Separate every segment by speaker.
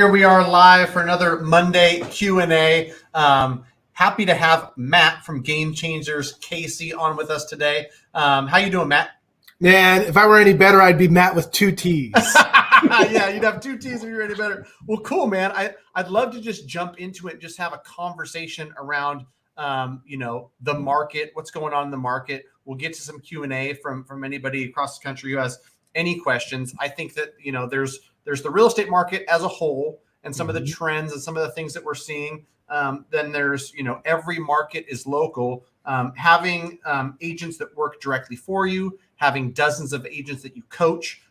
Speaker 1: here we are live for another Monday Q&A. Happy to have Matt from Game Changers KC on with us today. How you doing, Matt?
Speaker 2: Man, if I were any better, I'd be Matt with 2 T's.
Speaker 1: Yeah, you'd have 2 T's if you're any better. Well, cool, man. I'd love to just jump into it and just have a conversation around, the market, what's going on in the market. We'll get to some Q&A from anybody across the country who has any questions. I think that, there's the real estate market as a whole and some of the trends and some of the things that we're seeing. Then there's, every market is local. Having agents that work directly for you, having dozens of agents that you coach,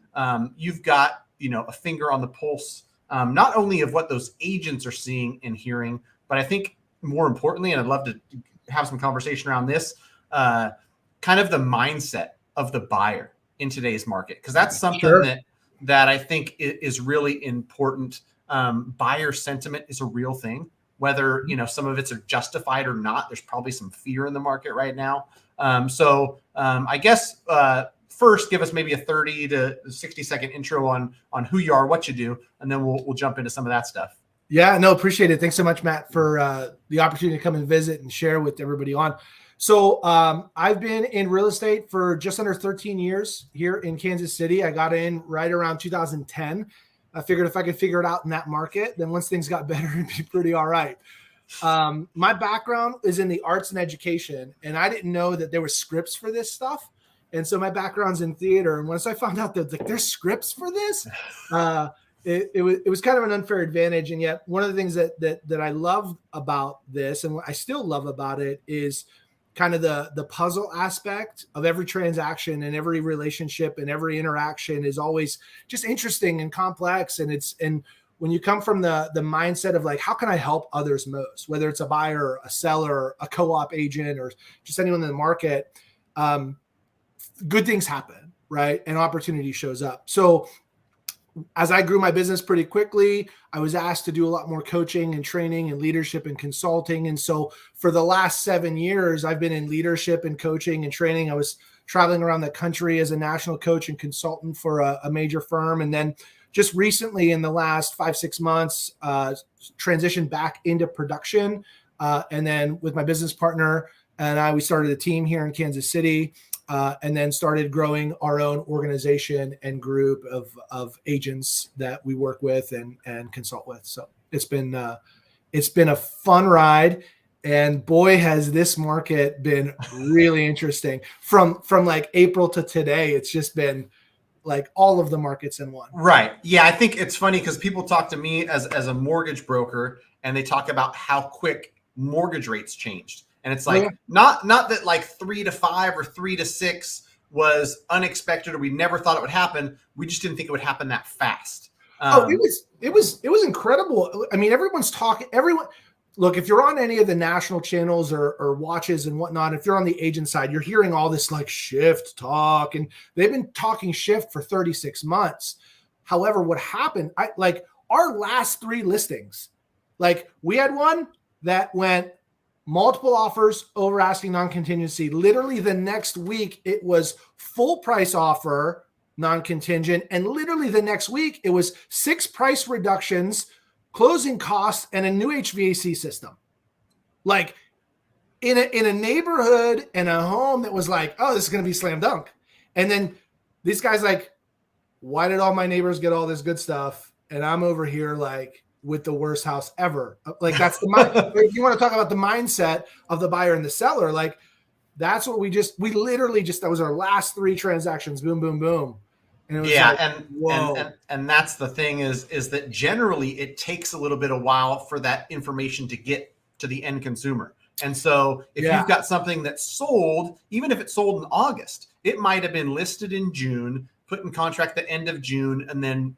Speaker 1: you've got, a finger on the pulse, not only of what those agents are seeing and hearing, but I think more importantly, and I'd love to have some conversation around this, kind of the mindset of the buyer in today's market, because that's something that I think is really important. Buyer sentiment is a real thing, whether, some of it's justified or not. There's probably some fear in the market right now. I guess first give us maybe a 30 to 60 second intro on who you are, what you do, and then we'll jump into some of that stuff.
Speaker 2: Yeah, no, appreciate it. Thanks so much, Matt, for the opportunity to come and visit and share with everybody on. So I've been in real estate for just under 13 years here in Kansas City. I got in right around 2010. I figured if I could figure it out in that market, then once things got better, it'd be pretty all right. My background is in the arts and education, and I didn't know that there were scripts for this stuff. And so my background's in theater. And once I found out that there's scripts for this, it was kind of an unfair advantage. And yet one of the things that I love about this and what I still love about it is kind of the puzzle aspect of every transaction and every relationship and every interaction is always just interesting and complex. And when you come from the mindset of like, how can I help others most, whether it's a buyer, a seller, a co-op agent, or just anyone in the market, good things happen, right? And opportunity shows up. So as I grew my business pretty quickly, I was asked to do a lot more coaching and training and leadership and consulting. And so for the last 7 years, I've been in leadership and coaching and training. I was traveling around the country as a national coach and consultant for a major firm. And then just recently in the last 5-6 months, transitioned back into production. And then with my business partner we started a team here in Kansas City. And then started growing our own organization and group of agents that we work with and consult with. So it's been a fun ride, and boy, has this market been really interesting from like April to today. It's just been like all of the markets in one.
Speaker 1: Right. Yeah. I think it's funny because people talk to me as a mortgage broker, and they talk about how quick mortgage rates changed. And it's like, not that like 3 to 5 or 3 to 6 was unexpected or we never thought it would happen. We just didn't think it would happen that fast.
Speaker 2: It was incredible. I mean, everyone's talking, look, if you're on any of the national channels or watches and whatnot, if you're on the agent side, you're hearing all this like shift talk, and they've been talking shift for 36 months. However, what happened, like our last 3 listings, like we had one that went multiple offers over asking non-contingency. Literally the next week it was full price offer non-contingent. And literally the next week it was 6 price reductions, closing costs, and a new HVAC system. Like in a neighborhood and a home that was like, oh, this is going to be slam dunk. And then these guys like, why did all my neighbors get all this good stuff? And I'm over here like, with the worst house ever. Like that's if you want to talk about the mindset of the buyer and the seller, like that's what we literally just, that was our last 3 transactions. Boom, boom, boom.
Speaker 1: And it was and that's the thing is that generally it takes a little bit of while for that information to get to the end consumer. And so if you've got something that's sold, even if it's sold in August, it might have been listed in June, put in contract the end of June, and then,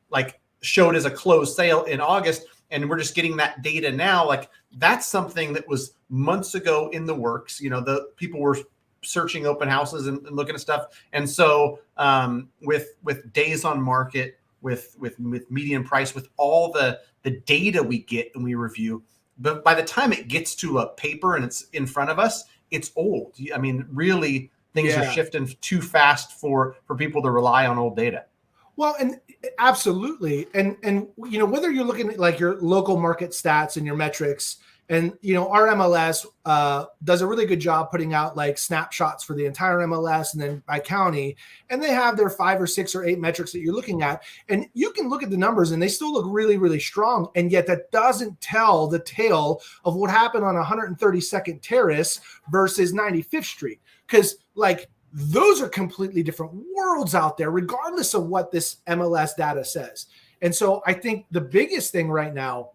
Speaker 1: like showed as a closed sale in August, and we're just getting that data now. Like that's something that was months ago in the works. The people were searching open houses and looking at stuff. And so with days on market, with median price, with all the data we get and we review, but by the time it gets to a paper and it's in front of us, it's old. I mean, really things are shifting too fast for people to rely on old data.
Speaker 2: Well, and absolutely. And whether you're looking at like your local market stats and your metrics, and our MLS does a really good job putting out like snapshots for the entire MLS and then by county, and they have their 5 or 6 or 8 metrics that you're looking at, and you can look at the numbers and they still look really, really strong. And yet that doesn't tell the tale of what happened on 132nd Terrace versus 95th Street, because like those are completely different worlds out there, regardless of what this MLS data says. And so I think the biggest thing right now,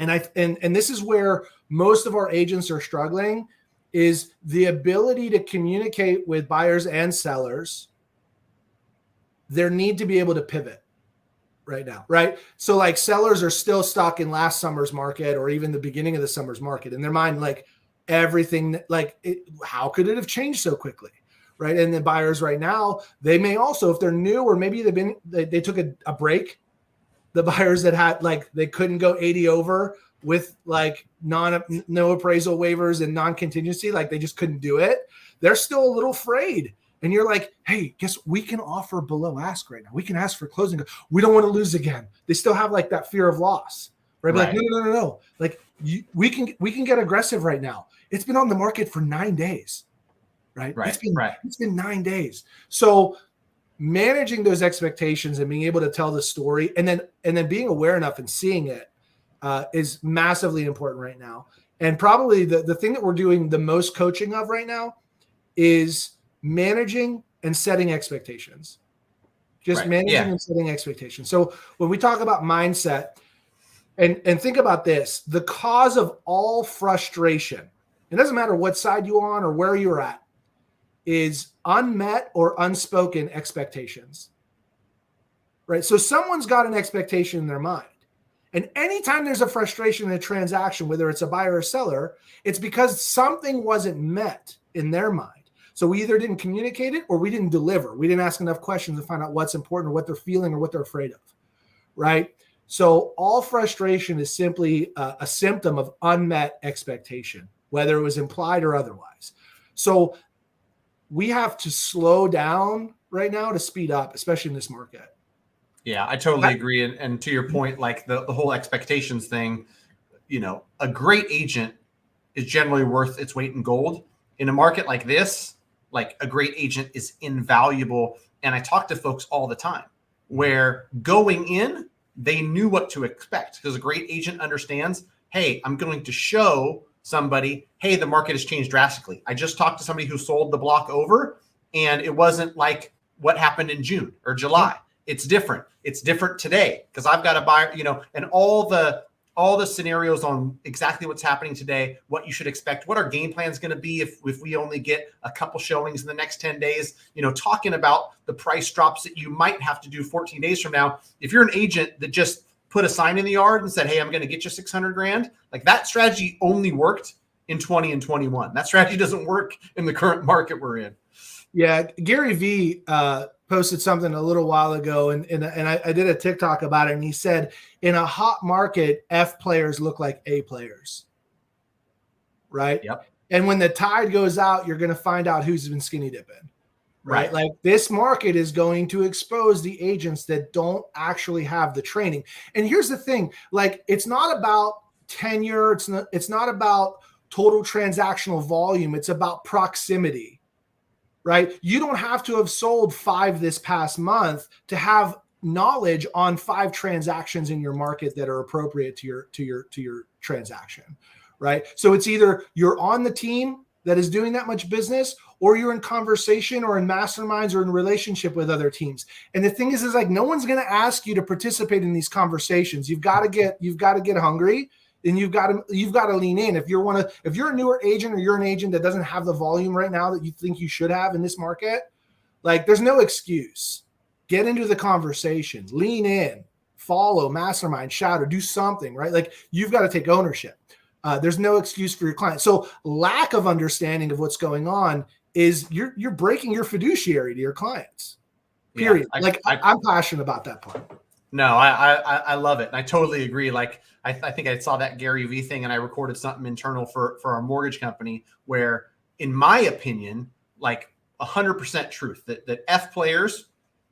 Speaker 2: and this is where most of our agents are struggling, is the ability to communicate with buyers and sellers. There need to be able to pivot right now, right? So like sellers are still stuck in last summer's market or even the beginning of the summer's market. In their mind, like everything, how could it have changed so quickly? Right. And the buyers right now, they may also, if they're new, or maybe they took a break. The buyers that had they couldn't go 80 over with no appraisal waivers and non-contingency, they just couldn't do it. They're still a little afraid. And you're like, hey, guess we can offer below ask right now. We can ask for closing. We don't want to lose again. They still have that fear of loss. Right. Right. No. We can get aggressive right now. It's been on the market for 9 days. Right. It's been 9 days. So managing those expectations and being able to tell the story and then being aware enough and seeing it is massively important right now. And probably the thing that we're doing the most coaching of right now is managing and setting expectations. And setting expectations. So when we talk about mindset and think about this, the cause of all frustration, it doesn't matter what side you're on or where you're at, is unmet or unspoken expectations, right? So someone's got an expectation in their mind. And anytime there's a frustration in a transaction, whether it's a buyer or seller, it's because something wasn't met in their mind. So we either didn't communicate it or we didn't deliver. We didn't ask enough questions to find out what's important or what they're feeling or what they're afraid of, right? So all frustration is simply a symptom of unmet expectation, whether it was implied or otherwise. So we have to slow down right now to speed up, especially in this market.
Speaker 1: Yeah, I totally agree. And to your point, the whole expectations thing, a great agent is generally worth its weight in gold. In a market like this, a great agent is invaluable. And I talk to folks all the time where going in, they knew what to expect, because a great agent understands, hey, I'm going to show somebody, hey, the market has changed drastically. I just talked to somebody who sold the block over, and it wasn't like what happened in June or July. It's different. It's different today because I've got a buyer, and all the scenarios on exactly what's happening today, what you should expect, what our game plan is going to be if we only get a couple showings in the next 10 days, talking about the price drops that you might have to do 14 days from now. If you're an agent that just put a sign in the yard and said, hey, I'm going to get you 600 grand. That strategy only worked in 20 and 21. That strategy doesn't work in the current market we're in.
Speaker 2: Yeah. Gary V posted something a little while ago and I did a TikTok about it. And he said, in a hot market, F players look like A players. Right.
Speaker 1: Yep.
Speaker 2: And when the tide goes out, you're going to find out who's been skinny dipping. Right. This market is going to expose the agents that don't actually have the training. And here's the thing, it's not about tenure. It's not about total transactional volume. It's about proximity, right? You don't have to have sold 5 this past month to have knowledge on 5 transactions in your market that are appropriate to your transaction, right? So it's either you're on the team that is doing that much business, or you're in conversation or in masterminds or in relationship with other teams. And the thing is no one's going to ask you to participate in these conversations. You've got to get hungry, and you've got to lean in. If you're a newer agent, or you're an agent that doesn't have the volume right now that you think you should have in this market, there's no excuse. Get into the conversation, lean in, follow, mastermind, shout, or do something, right? You've got to take ownership. There's no excuse for your client. So lack of understanding of what's going on is you're breaking your fiduciary to your clients. Period. Yeah, I'm passionate about that part.
Speaker 1: No, I love it. And I totally agree. I think I saw that Gary V thing, and I recorded something internal for our mortgage company where, in my opinion, 100% truth that F players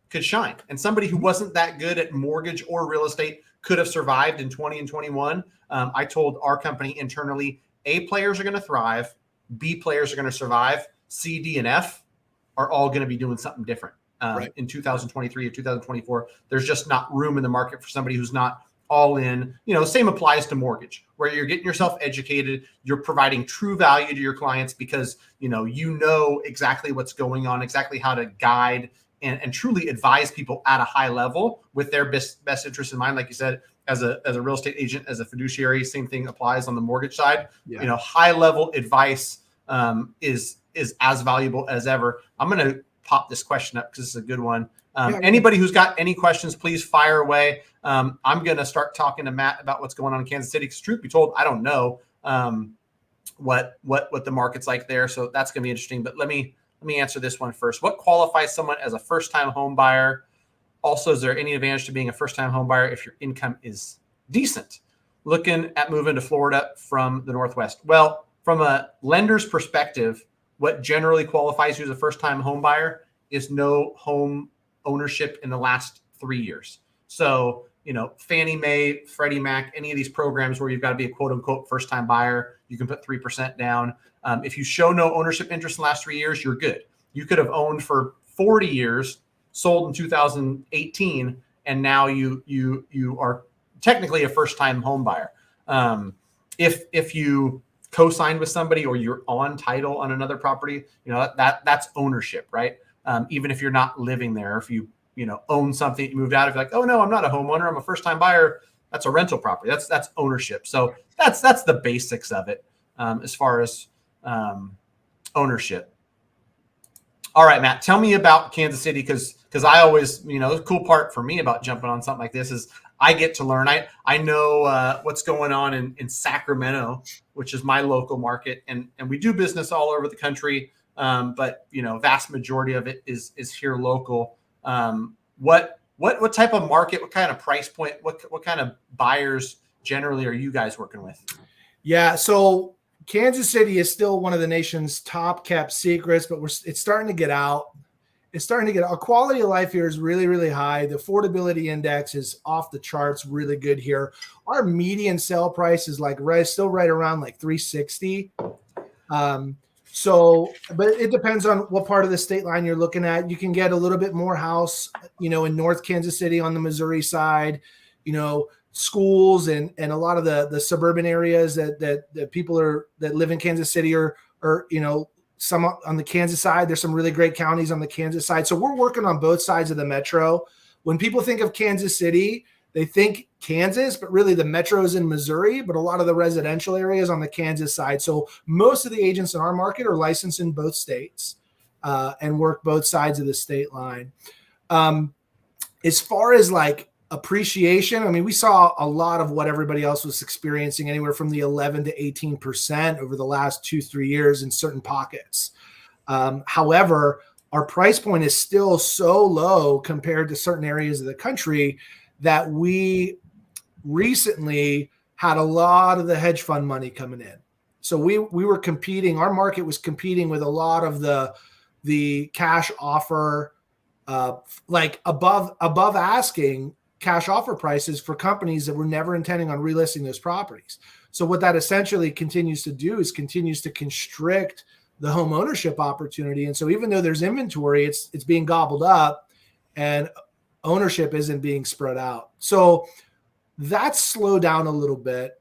Speaker 1: could shine. And somebody who wasn't that good at mortgage or real estate could have survived in 20 and 21. I told our company internally, A players are going to thrive, B players are going to survive, C, D, and F are all going to be doing something different in 2023 or 2024. There's just not room in the market for somebody who's not all in. Same applies to mortgage, where you're getting yourself educated, you're providing true value to your clients because you know exactly what's going on, exactly how to guide and truly advise people at a high level with their best interest in mind. Like you said, as a real estate agent, as a fiduciary, same thing applies on the mortgage side. High level advice is as valuable as ever. I'm going to pop this question up because this is a good one. Anybody who's got any questions, please fire away. I'm going to start talking to Matt about what's going on in Kansas City. Because truth be told, I don't know what the market's like there. So that's going to be interesting. But let me answer this one first. What qualifies someone as a first-time home buyer? Also, is there any advantage to being a first-time home buyer if your income is decent? Looking at moving to Florida from the Northwest. Well, from a lender's perspective, what generally qualifies you as a first-time home buyer is no home ownership in the last 3 years. So, Fannie Mae, Freddie Mac, any of these programs where you've got to be a quote unquote first-time buyer, you can put 3% down. If you show no ownership interest in the last 3 years, you're good. You could have owned for 40 years, sold in 2018, and now you are technically a first-time home buyer. If you co-signed with somebody or you're on title on another property, that's ownership, right? Even if you're not living there, if you own something, you moved out, if you're like, oh no, I'm not a homeowner, I'm a first-time buyer, that's a rental property. That's ownership. So that's the basics of it as far as ownership. All right, Matt, tell me about Kansas City because I always, the cool part for me about jumping on something like this is I get to learn. I know what's going on in Sacramento, which is my local market, and we do business all over the country. But vast majority of it is here local. What type of market, what kind of price point, what kind of buyers generally are you guys working with?
Speaker 2: Yeah. So Kansas City is still one of the nation's top kept secrets, but it's starting to get out. Our quality of life here is really, really high. The affordability index is off the charts, really good here. Our median sale price is still right around like 360. But it depends on what part of the state line you're looking at. You can get a little bit more house, in North Kansas City on the Missouri side, schools and a lot of the suburban areas that people that live in Kansas City or some on the Kansas side. There's some really great counties on the Kansas side. So we're working on both sides of the metro. When people think of Kansas City, they think Kansas, but really the metro is in Missouri, but a lot of the residential areas on the Kansas side. So most of the agents in our market are licensed in both states and work both sides of the state line. As far as appreciation, I mean, we saw a lot of what everybody else was experiencing, anywhere from the 11 to 18% over the last 2-3 years in certain pockets. However, our price point is still so low compared to certain areas of the country that we recently had a lot of the hedge fund money coming in. So we were competing, our market was competing with a lot of the cash offer, above asking cash offer prices for companies that were never intending on relisting those properties. So what that essentially continues to do is continues to constrict the home ownership opportunity. And so even though there's inventory, it's being gobbled up and ownership isn't being spread out. So that's slowed down a little bit.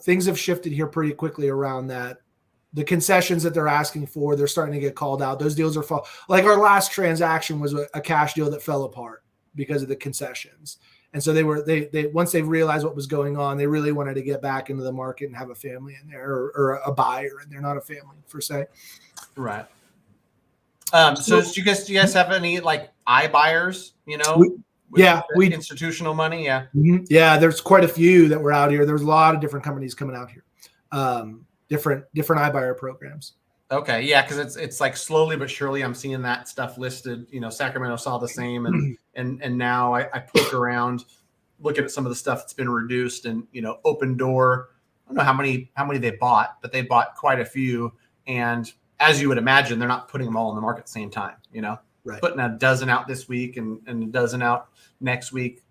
Speaker 2: Things have shifted here pretty quickly around that. The concessions that they're asking for, they're starting to get called out. Those deals are like our last transaction was a cash deal that fell apart because of the concessions. And so they once they realized what was going on, they really wanted to get back into the market and have a family in there or a buyer, and they're not a family per se.
Speaker 1: Right. So do you guys have any iBuyers,
Speaker 2: we
Speaker 1: institutional money? Yeah.
Speaker 2: Mm-hmm. Yeah. There's quite a few that were out here. There's a lot of different companies coming out here. Different iBuyer programs.
Speaker 1: Okay. Yeah. Cause it's slowly but surely I'm seeing that stuff listed, Sacramento saw the same and now I poke around, looking at some of the stuff that's been reduced and, Open Door. I don't know how many they bought, but they bought quite a few. And as you would imagine, they're not putting them all in the market at the same time,
Speaker 2: Right.
Speaker 1: putting a dozen out this week and a dozen out next week.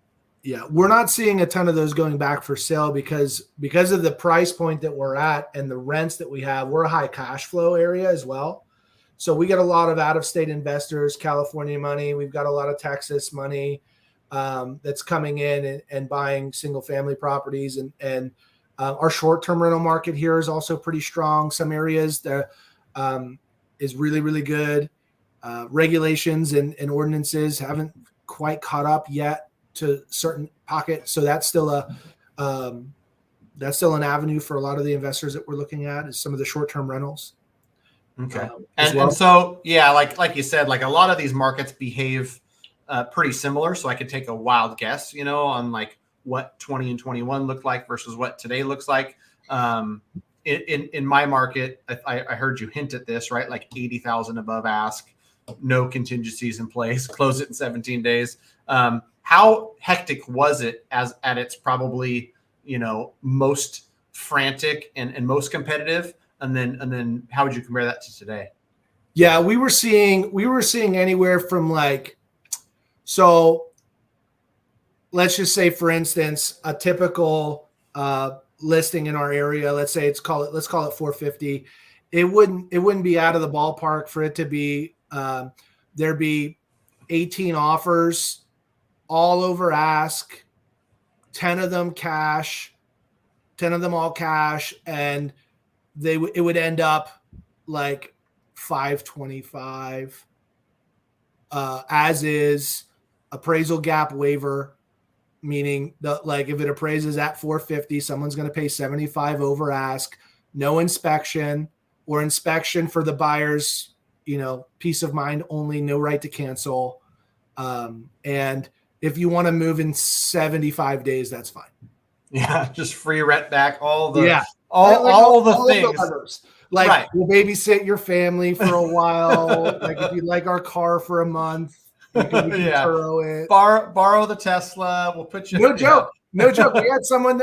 Speaker 2: Yeah, we're not seeing a ton of those going back for sale because of the price point that we're at and the rents that we have. We're a high cash flow area as well. So we get a lot of out-of-state investors, California money. We've got a lot of Texas money that's coming in and buying single-family properties. And our short-term rental market here is also pretty strong. Some areas that is really, really good. Regulations and ordinances haven't quite caught up yet to certain pockets. So that's still an avenue for a lot of the investors that we're looking at is some of the short-term rentals.
Speaker 1: Okay. And so, yeah, like you said, like a lot of these markets behave pretty similar. So I could take a wild guess, on like what 20 and 21 looked like versus what today looks like. In my market, I heard you hint at this, right? Like 80,000 above ask, no contingencies in place, close it in 17 days. How hectic was it at its probably, most frantic and most competitive? And then how would you compare that to today?
Speaker 2: Yeah, we were seeing anywhere from so let's just say, for instance, a typical listing in our area, let's call it 450. It wouldn't be out of the ballpark for it to be there'd be 18 offers, all over ask, 10 of them cash, 10 of them all cash, and it would end up like 525 as is, appraisal gap waiver, meaning if it appraises at 450, someone's going to pay 75 over ask, no inspection, or inspection for the buyer's peace of mind only, no right to cancel, and if you want to move in 75 days, that's fine.
Speaker 1: Yeah, just free rent back, all the things.
Speaker 2: Right. We'll babysit your family for a while. Like if you'd like our car for a month, we can borrow it.
Speaker 1: Borrow the Tesla. We'll put you.
Speaker 2: No joke. We had someone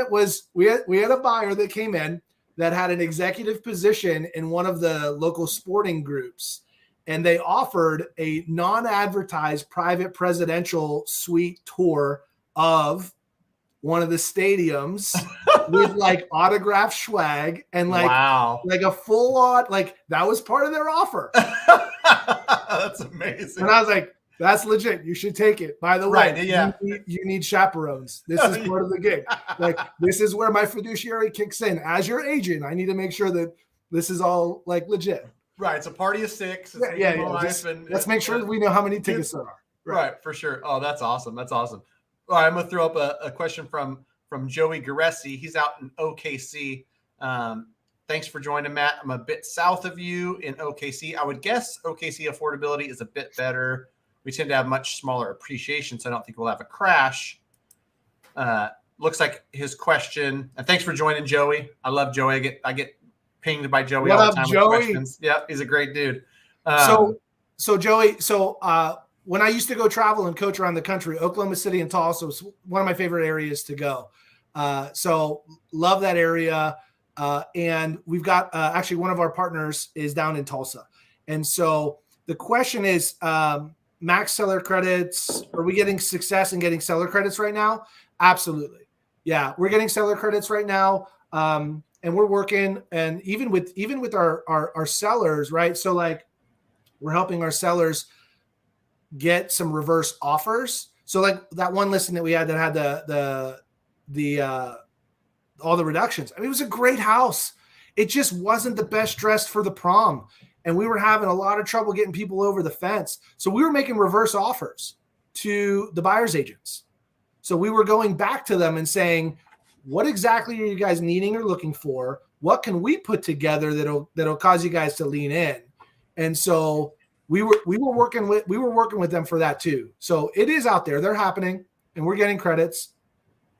Speaker 2: we had a buyer that came in that had an executive position in one of the local sporting groups, and they offered a non-advertised private presidential suite tour of one of the stadiums with like autographed swag and like a full on, that was part of their offer.
Speaker 1: That's amazing.
Speaker 2: And I was like, that's legit. You should take it. By the way, you need chaperones. This is part of the gig. This is where my fiduciary kicks in. As your agent, I need to make sure that this is all legit.
Speaker 1: Right. It's a party of six.
Speaker 2: Let's make sure that we know how many tickets there are.
Speaker 1: Right. For sure. Oh, that's awesome. All right, I'm going to throw up a question from Joey Garessi. He's out in OKC. Thanks for joining, Matt. I'm a bit south of you in OKC. I would guess OKC affordability is a bit better. We tend to have much smaller appreciation, so I don't think we'll have a crash. Looks like his question. And thanks for joining, Joey. I love Joey. I get pinged by Joey all the time with questions. Yeah, he's a great dude.
Speaker 2: So Joey, when I used to go travel and coach around the country, Oklahoma City and Tulsa was one of my favorite areas to go. So love that area. And we've got actually one of our partners is down in Tulsa. And so the question is, max seller credits, are we getting success in getting seller credits right now? Absolutely. Yeah, we're getting seller credits right now. And we're working, and even with our sellers, right? So we're helping our sellers get some reverse offers. So that one listing that we had that had the all the reductions. I mean, it was a great house. It just wasn't the best dressed for the prom. And we were having a lot of trouble getting people over the fence. So we were making reverse offers to the buyer's agents. So we were going back to them and saying, what exactly are you guys needing or looking for? What can we put together that'll cause you guys to lean in? And so we were working with them for that too. So it is out there. They're happening, and we're getting credits.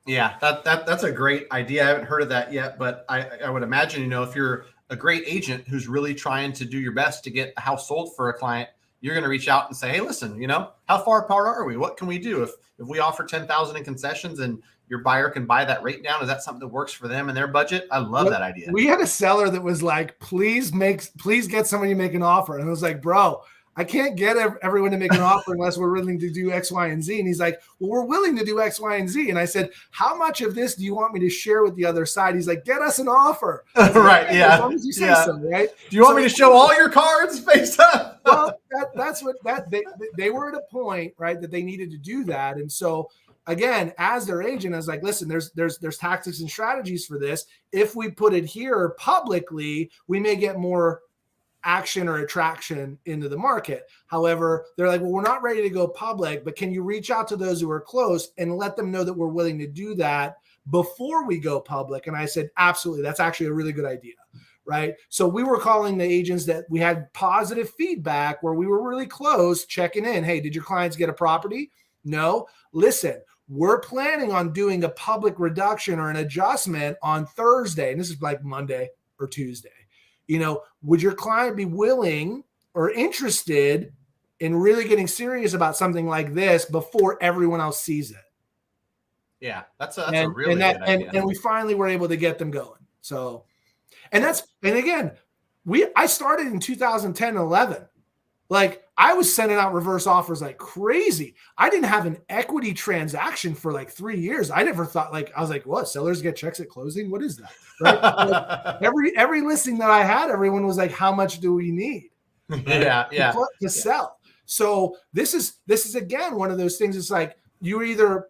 Speaker 1: Yeah, that's a great idea. I haven't heard of that yet, but I would imagine, if you're a great agent who's really trying to do your best to get a house sold for a client, you're going to reach out and say, hey, listen, how far apart are we? What can we do? If we offer 10,000 in concessions and your buyer can buy that rate down, is that something that works for them and their budget? I love that idea.
Speaker 2: We had a seller that was like, please get somebody to make an offer. And I was like, bro, I can't get everyone to make an offer unless we're willing to do X, Y, and Z. And he's like, well, we're willing to do X, Y, and Z. And I said, how much of this do you want me to share with the other side? He's like, get us an offer.
Speaker 1: Right. Yeah.
Speaker 2: As long as you say so, right?
Speaker 1: Do you want me to show all your cards face up?
Speaker 2: Well, that's what they were at a point, right, that they needed to do that. And so again, as their agent, I was like, listen, there's tactics and strategies for this. If we put it here publicly, we may get more action or attraction into the market. However, they're like, well, we're not ready to go public, but can you reach out to those who are close and let them know that we're willing to do that before we go public? And I said, absolutely. That's actually a really good idea. Right. So we were calling the agents that we had positive feedback where we were really close, checking in. Hey, did your clients get a property? No. Listen, we're planning on doing a public reduction or an adjustment on Thursday. And this is like Monday or Tuesday. Would your client be willing or interested in really getting serious about something like this before everyone else sees it?
Speaker 1: Yeah, that's a really good idea.
Speaker 2: And we finally were able to get them going. So, and again, I started in 2010 and 11. Like I was sending out reverse offers like crazy. I didn't have an equity transaction for like 3 years. I never thought I was like, what? Sellers get checks at closing? What is that? Right? Like, every listing that I had, everyone was like, how much do we need?
Speaker 1: Right?
Speaker 2: To sell. So this is again, one of those things. It's like you either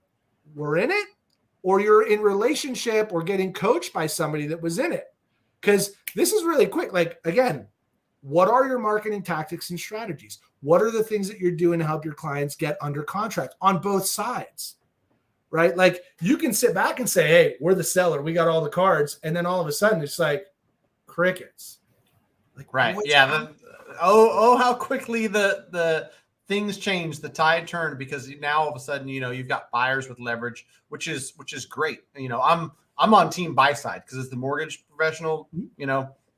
Speaker 2: were in it or you're in relationship or getting coached by somebody that was in it. Because this is really quick. Like, again, what are your marketing tactics and strategies? What are the things that you're doing to help your clients get under contract on both sides, right? Like you can sit back and say, hey, we're the seller. We got all the cards. And then all of a sudden it's like crickets.
Speaker 1: Like, right. Yeah. How quickly the things change, the tide turned, because now all of a sudden, you've got buyers with leverage, which is great. I'm on team buy side because as the mortgage professional,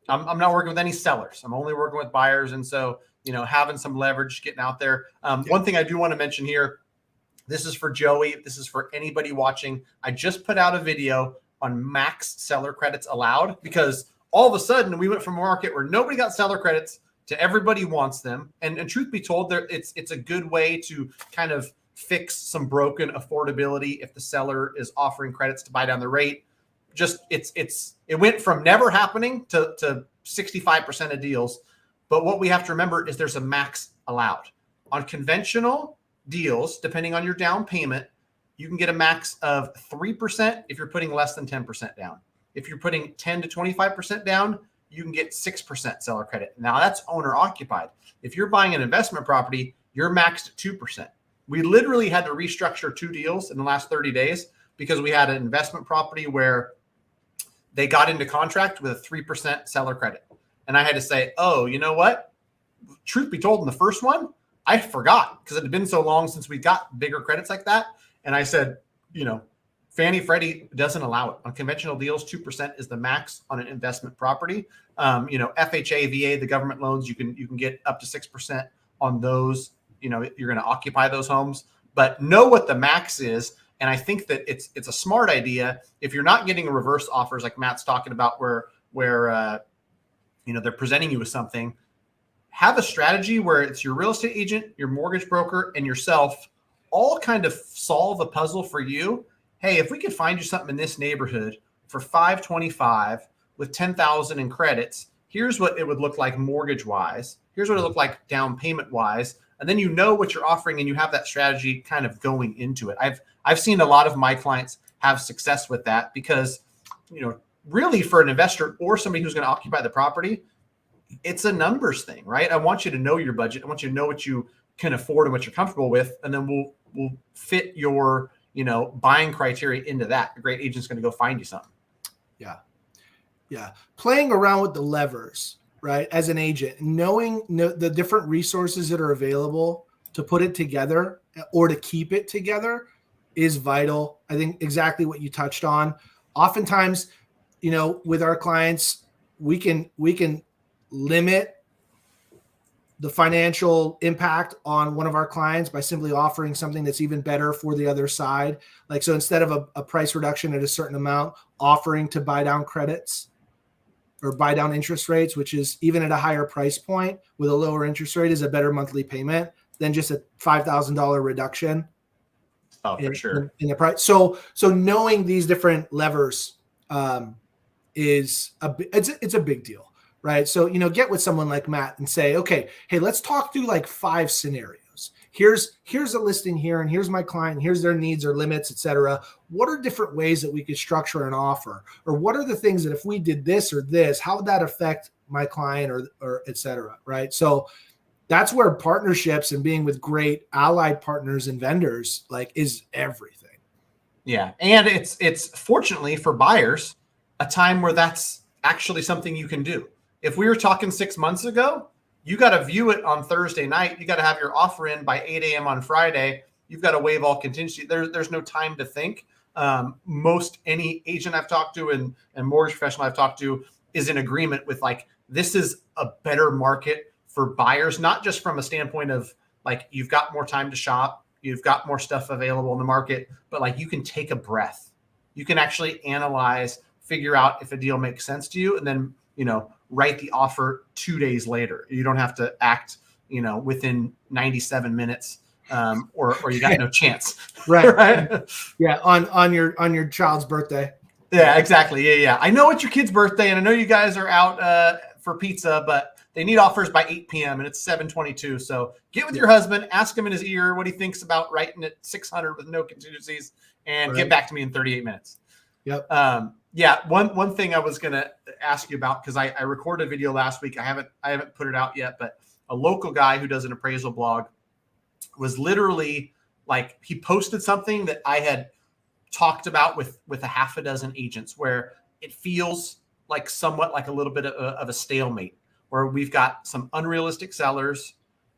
Speaker 1: I'm not working with any sellers. I'm only working with buyers. And so, having some leverage, getting out there. One thing I do want to mention here, this is for Joey. This is for anybody watching. I just put out a video on max seller credits allowed because all of a sudden we went from a market where nobody got seller credits to everybody wants them. And truth be told, it's a good way to kind of fix some broken affordability if the seller is offering credits to buy down the rate. It went from never happening to 65% of deals. But what we have to remember is there's a max allowed. On conventional deals, depending on your down payment, you can get a max of 3% if you're putting less than 10% down. If you're putting 10 to 25% down, you can get 6% seller credit. Now that's owner occupied. If you're buying an investment property, you're maxed at 2%. We literally had to restructure 2 deals in the last 30 days because we had an investment property where they got into contract with a 3% seller credit. And I had to say, oh, you know what? Truth be told, in the first one, I forgot because it had been so long since we got bigger credits like that. And I said, Fannie Freddie doesn't allow it. On conventional deals, 2% is the max on an investment property. FHA, VA, the government loans, you can get up to 6% on those. You're going to occupy those homes, but know what the max is. And I think that it's a smart idea if you're not getting reverse offers like Matt's talking about where they're presenting you with something. Have a strategy where it's your real estate agent, your mortgage broker, and yourself all kind of solve a puzzle for you. Hey, if we could find you something in this neighborhood for $525 with $10,000 in credits, here's what it would look like mortgage wise. Here's what it looked like down payment wise. And then what you're offering and you have that strategy kind of going into it. I've seen a lot of my clients have success with that because, really for an investor or somebody who's going to occupy the property, it's a numbers thing, right? I want you to know your budget. I want you to know what you can afford and what you're comfortable with. And then we'll fit your, buying criteria into that. A great agent's going to go find you something.
Speaker 2: Yeah. Yeah. Playing around with the levers, right? As an agent, knowing the different resources that are available to put it together or to keep it together is vital. I think exactly what you touched on. Oftentimes, with our clients, we can limit the financial impact on one of our clients by simply offering something that's even better for the other side. So instead of a price reduction at a certain amount, offering to buy down credits, or buy down interest rates, which is even at a higher price point with a lower interest rate is a better monthly payment than just a $5,000 reduction.
Speaker 1: Oh, for sure.
Speaker 2: In the price. So knowing these different levers it's a big deal, right? So, get with someone like Matt and say, okay, hey, let's talk through like 5 scenarios. Here's a listing here, and here's my client, here's their needs or limits, et cetera. What are different ways that we could structure an offer? Or what are the things that if we did this or this, how would that affect my client or et cetera, right? So that's where partnerships and being with great allied partners and vendors is everything.
Speaker 1: Yeah. And it's fortunately for buyers, a time where that's actually something you can do. If we were talking 6 months ago, you got to view it on Thursday night. You got to have your offer in by 8 a.m. on Friday. You've got to waive all contingency. There's no time to think. Most any agent I've talked to and mortgage professional I've talked to is in agreement with this is a better market for buyers, not just from a standpoint of you've got more time to shop, you've got more stuff available in the market, but you can take a breath. You can actually analyze, figure out if a deal makes sense to you, and then, write the offer 2 days later. You don't have to act, within 97 minutes, or you got no chance.
Speaker 2: Right.
Speaker 1: Right.
Speaker 2: Yeah. On your child's birthday.
Speaker 1: Yeah, exactly. Yeah. I know it's your kid's birthday and I know you guys are out for pizza, but they need offers by 8 p.m. and it's 7:22. So get with your husband, ask him in his ear what he thinks about writing it 600 with no contingencies, and get back to me in 38 minutes.
Speaker 2: Yep.
Speaker 1: Yeah. One thing I was going to ask you about, because I recorded a video last week. I haven't put it out yet, but a local guy who does an appraisal blog was literally he posted something that I had talked about with a half a dozen agents, where it feels somewhat like a little bit of a stalemate, where we've got some unrealistic sellers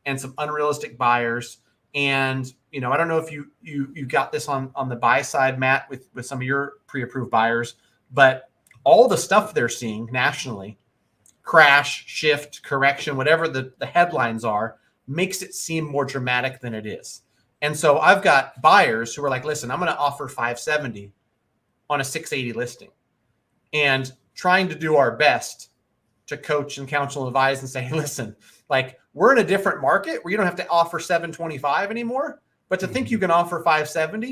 Speaker 1: and some unrealistic buyers. And, I don't know if you got this on the buy side, Matt, with some of your pre-approved buyers, but all the stuff they're seeing nationally, crash, shift, correction, whatever the headlines are, makes it seem more dramatic than it is. And so I've got buyers who are listen, I'm going to offer 570 on a 680 listing, and trying to do our best to coach and counsel and advise and say, hey, listen, we're in a different market where you don't have to offer 725 anymore, but to think you can offer 570,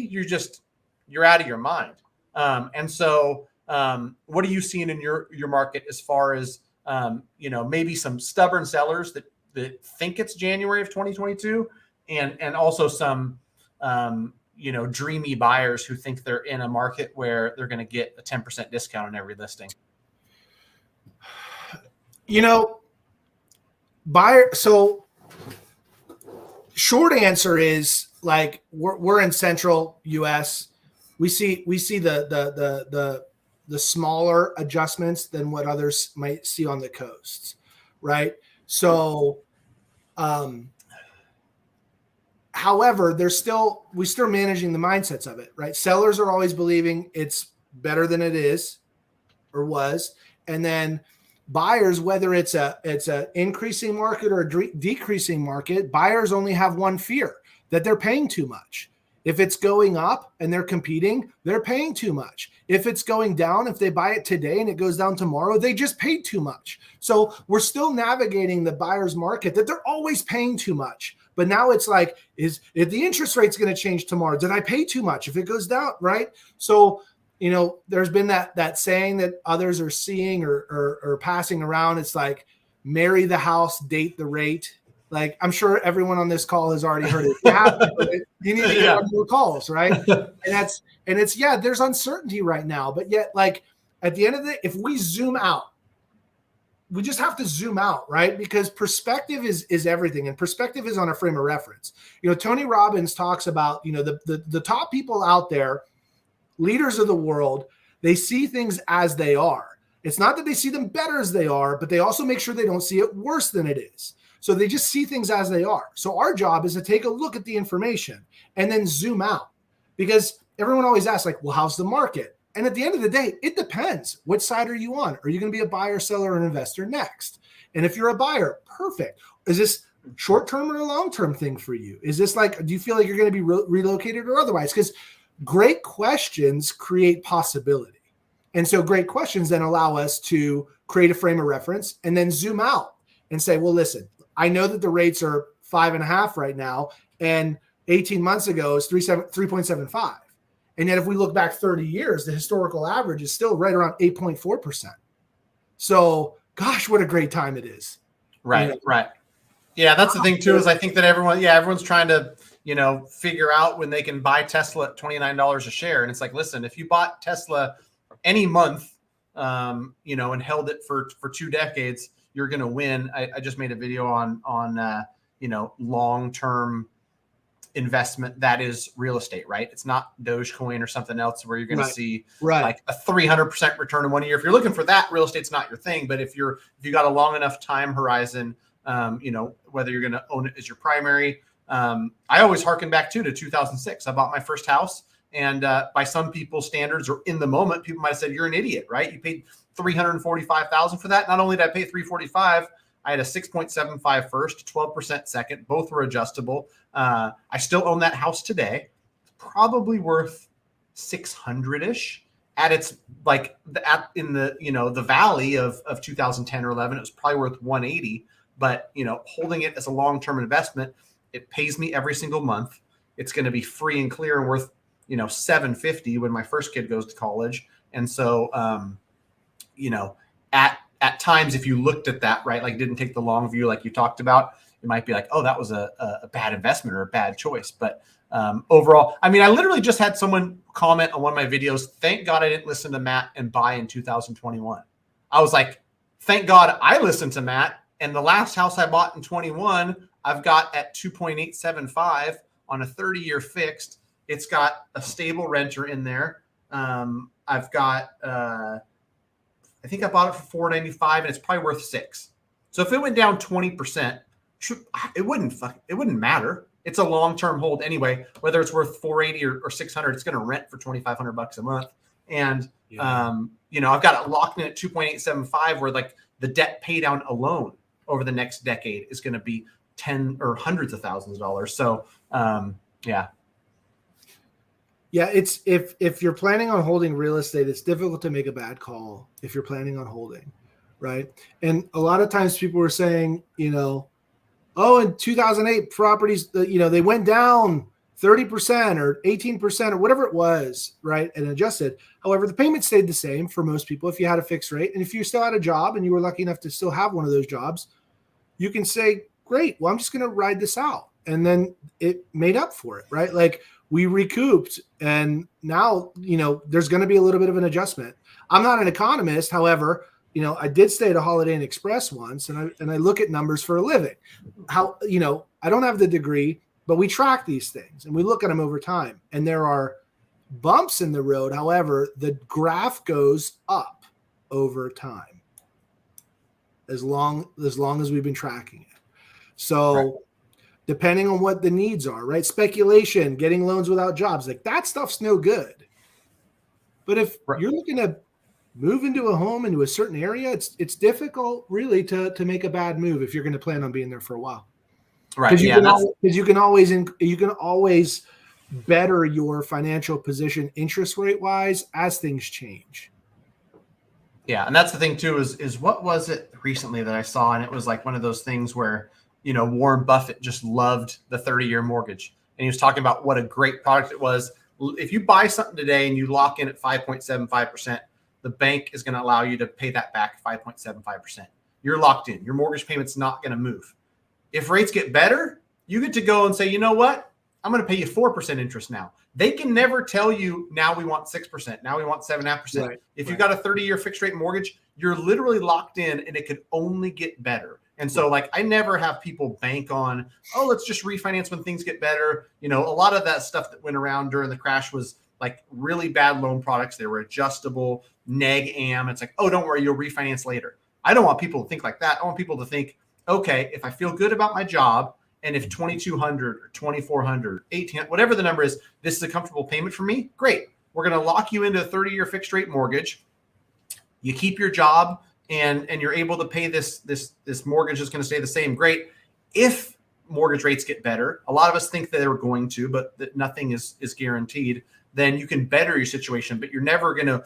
Speaker 1: you're out of your mind. And so what are you seeing in your market as far as, maybe some stubborn sellers that think it's January of 2022, and also some, dreamy buyers who think they're in a market where they're going to get a 10% discount on every listing?
Speaker 2: Buyer. So short answer is we're in central US. We see the smaller adjustments than what others might see on the coasts. Right. So, however, we're still managing the mindsets of it, right? Sellers are always believing it's better than it is or was. And then buyers, whether it's a increasing market or a decreasing market, buyers only have one fear, that they're paying too much. If it's going up and they're competing, they're paying too much. If it's going down, if they buy it today and it goes down tomorrow, they just paid too much. So we're still navigating the buyer's market that they're always paying too much. But now it's is if the interest rate's going to change tomorrow, did I pay too much if it goes down, right? So, there's been that saying that others are seeing or passing around. It's marry the house, date the rate. I'm sure everyone on this call has already heard it. You need to get on more calls, right? And it's there's uncertainty right now, but yet at the end of the day, if we zoom out, we just have to zoom out, right? Because perspective is everything, and perspective is on a frame of reference. Tony Robbins talks about, the top people out there, leaders of the world, they see things as they are. It's not that they see them better as they are, but they also make sure they don't see it worse than it is. So they just see things as they are. So our job is to take a look at the information and then zoom out, because everyone always asks well, how's the market? And at the end of the day, it depends. Which side are you on? Are you going to be a buyer, seller, or an investor next? And if you're a buyer, perfect. Is this short-term or a long-term thing for you? Is this do you feel like you're going to be relocated or otherwise? Because great questions create possibility. And so great questions then allow us to create a frame of reference and then zoom out and say, well, listen, I know that the rates are 5.5 right now, and 18 months ago is 3.75. And yet if we look back 30 years, the historical average is still right around 8.4%. So gosh, what a great time it is.
Speaker 1: Right. Right. Yeah. That's the thing too, is I think that everyone's trying to, figure out when they can buy Tesla at $29 a share. And it's like, listen, if you bought Tesla any month, and held it for 2 decades, you're going to win. I just made a video on long-term investment. That is real estate, right? It's not Dogecoin or something else where you're going to see like a 300% return in 1 year. If you're looking for that, real estate's not your thing. But if you got a long enough time horizon, whether you're going to own it as your primary, I always harken back to 2006. I bought my first house, and by some people's standards, or in the moment, people might have said, you're an idiot, right? You paid $345,000 for that. Not only did I pay $345,000, I had a 6.75 first, 12% second. Both were adjustable. I still own that house today. It's probably worth 600-ish at its in the valley of 2010 or 11. It was probably worth 180. But holding it as a long-term investment, it pays me every single month. It's going to be free and clear and worth $750 when my first kid goes to college. And so at times, if you looked at that, right, like didn't take the long view like you talked about, it might be like, oh, that was a bad investment or a bad choice. But overall, I literally just had someone comment on one of my videos, thank God I didn't listen to Matt and buy in 2021. I was like, thank God I listened to Matt. And the last house I bought in 21, I've got at 2.875 on a 30-year fixed. It's got a stable renter in there. I've got, I think I bought it for $495, and it's probably worth $6. So if it went down 20%, it wouldn't matter. It's a long-term hold anyway. Whether it's worth $480 or $600, it's going to rent for $2,500 a month. And I've got it locked in at 2.875, where like the debt pay down alone over the next decade is going to be tens or hundreds of thousands of dollars. So yeah,
Speaker 2: it's if you're planning on holding real estate, it's difficult to make a bad call if you're planning on holding, right? And a lot of times people were saying, oh, in 2008 properties, they went down 30% or 18% or whatever it was, right? And adjusted. However, the payment stayed the same for most people if you had a fixed rate. And if you still had a job and you were lucky enough to still have one of those jobs, you can say, great, well, I'm just going to ride this out. And then it made up for it, right? Like we recouped, and now, there's going to be a little bit of an adjustment. I'm not an economist. However, I did stay at a Holiday Inn Express once, and I look at numbers for a living. I don't have the degree, but we track these things and we look at them over time, and there are bumps in the road. However, the graph goes up over time as long as we've been tracking it. So right. Depending on what the needs are, right? Speculation, getting loans without jobs, like that stuff's no good. But if you're looking to move into a home, into a certain area, it's difficult really to make a bad move if you're going to plan on being there for a while. Right. Because you can always better your financial position interest rate wise as things change.
Speaker 1: Yeah. And that's the thing too, is what was it recently that I saw? And it was like one of those things where, Warren Buffett just loved the 30-year mortgage. And he was talking about what a great product it was. If you buy something today and you lock in at 5.75%, the bank is going to allow you to pay that back 5.75%. You're locked in. Your mortgage payment's not going to move. If rates get better, you get to go and say, you know what? I'm going to pay you 4% interest now. They can never tell you, now we want 6%. Now we want 7.5%. Right, if you've got a 30-year fixed rate mortgage, you're literally locked in, and it could only get better. And so I never have people bank on, oh, let's just refinance when things get better. A lot of that stuff that went around during the crash was like really bad loan products. They were adjustable, neg am. It's like, oh, don't worry, you'll refinance later. I don't want people to think like that. I want people to think, okay, if I feel good about my job, and if 2,200 or 2,400, 1,800, whatever the number is, this is a comfortable payment for me, great. We're going to lock you into a 30-year fixed rate mortgage. You keep your job, and you're able to pay this mortgage is going to stay the same. Great. If mortgage rates get better, a lot of us think that they're going to, but that nothing is guaranteed. then you can better your situation. But you're never going to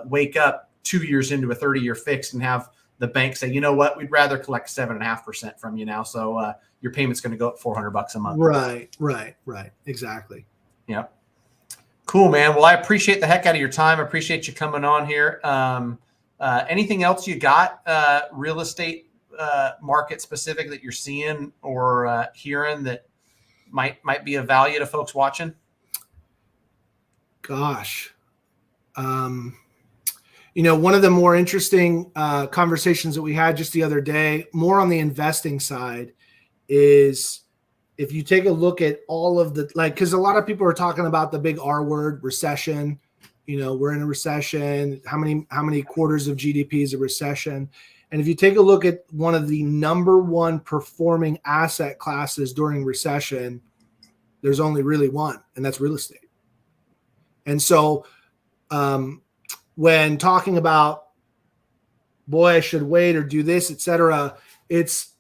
Speaker 1: wake up 2 years into a 30-year fix and have the bank say, you know what, we'd rather collect 7.5% from you now. So your payment's going to go up $400 a month.
Speaker 2: Right. Exactly.
Speaker 1: Yeah. Cool, man. Well, I appreciate the heck out of your time. I appreciate you coming on here. Anything else you got real estate market specific that you're seeing or hearing that might be of value to folks watching?
Speaker 2: Gosh. One of the more interesting conversations that we had just the other day, more on the investing side, is if you take a look at all of the, because a lot of people are talking about the big R word, recession. We're in a recession. How many quarters of GDP is a recession? And if you take a look at one of the number one performing asset classes during recession, there's only really one, and that's real estate. And so when talking about, boy, I should wait or do this, et cetera, it's,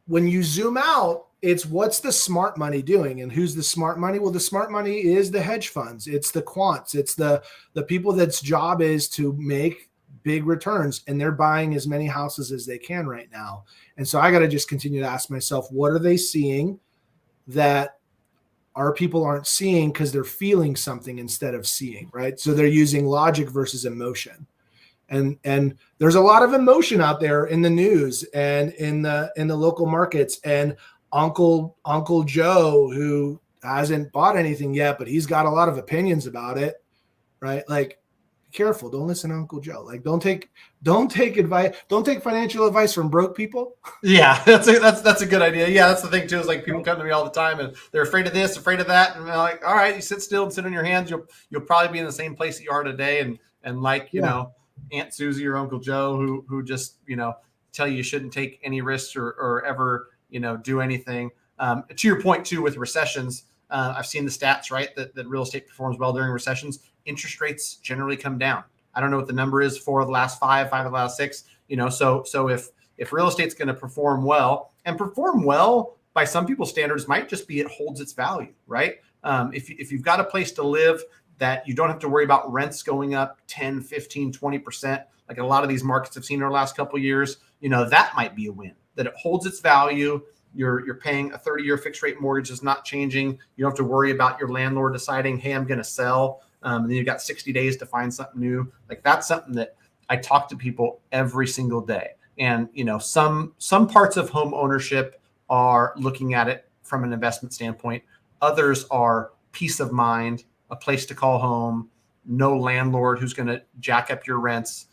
Speaker 2: when you zoom out, it's what's the smart money doing, and who's the smart money? Well, the smart money is the hedge funds. It's the quants. It's the people that's job is to make big returns, and they're buying as many houses as they can right now. And so I got to just continue to ask myself, what are they seeing that our people aren't seeing because they're feeling something instead of seeing, right? So they're using logic versus emotion. And there's a lot of emotion out there in the news and in the local markets. And Uncle Joe, who hasn't bought anything yet, but he's got a lot of opinions about it, right? Like, be careful. Don't listen to Uncle Joe. Like, don't take advice. Don't take financial advice from broke people.
Speaker 1: Yeah, that's a good idea. Yeah, that's the thing too. Is like people come to me all the time and they're afraid of this, afraid of that, and they're like, all right, you sit still and sit on your hands. You'll probably be in the same place that you are today, and like you know, Aunt Susie or Uncle Joe who just tell you shouldn't take any risks or ever do anything. To your point too, with recessions, I've seen the stats, right, that real estate performs well during recessions. Interest rates generally come down. I don't know what the number is for the last five of the last six. So if real estate's going to perform well, and perform well by some people's standards might just be it holds its value, right? If you've got a place to live that you don't have to worry about rents going up 10, 15, 20%, like a lot of these markets have seen over the last couple of years, that might be a win, that it holds its value. You're paying a 30-year fixed rate mortgage is not changing. You don't have to worry about your landlord deciding, hey, I'm going to sell. And then you've got 60 days to find something new. Like that's something that I talk to people every single day. And, some parts of home ownership are looking at it from an investment standpoint. Others are peace of mind, a place to call home, no landlord who's going to jack up your rents,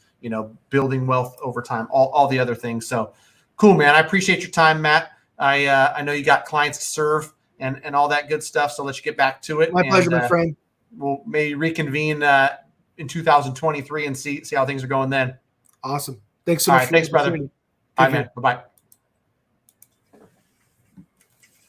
Speaker 1: building wealth over time, all the other things. So cool, man. I appreciate your time, Matt. I know you got clients to serve and all that good stuff. So let's get back to it.
Speaker 2: My pleasure, my friend.
Speaker 1: We'll maybe reconvene in 2023 and see how things are going then.
Speaker 2: Awesome. Thanks so much.
Speaker 1: All right, thanks, brother. Bye, man. Bye-bye.